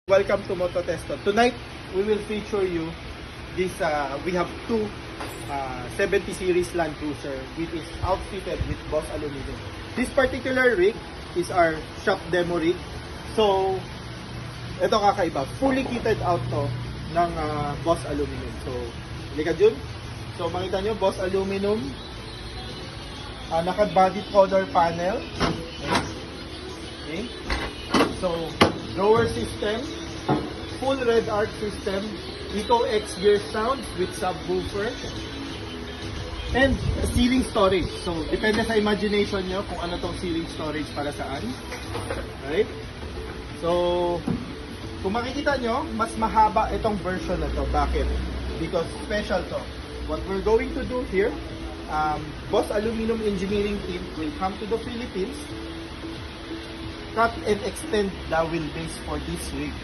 Welcome to Mototesto. Tonight, we will feature you this, we have two 70 series Land Cruiser which is outfitted with Boss Aluminum. This particular rig is our shop demo rig. So, ito kakaiba. Fully kitted out to ng Boss Aluminum. So, halika Jun. So, makita nyo, Boss Aluminum. Naka-body color panel. Okay. So, drawer system, full red arc system, Eco X gear sound with subwoofer, and ceiling storage. So, depende sa imagination nyo kung ano tong ceiling storage para saan. Alright? So, kung makikita nyo, mas mahaba itong version na to. Bakit? Because special to. What we're going to do here, Boss Aluminum Engineering team will come to the Philippines, cut and extend the wheelbase for this rig.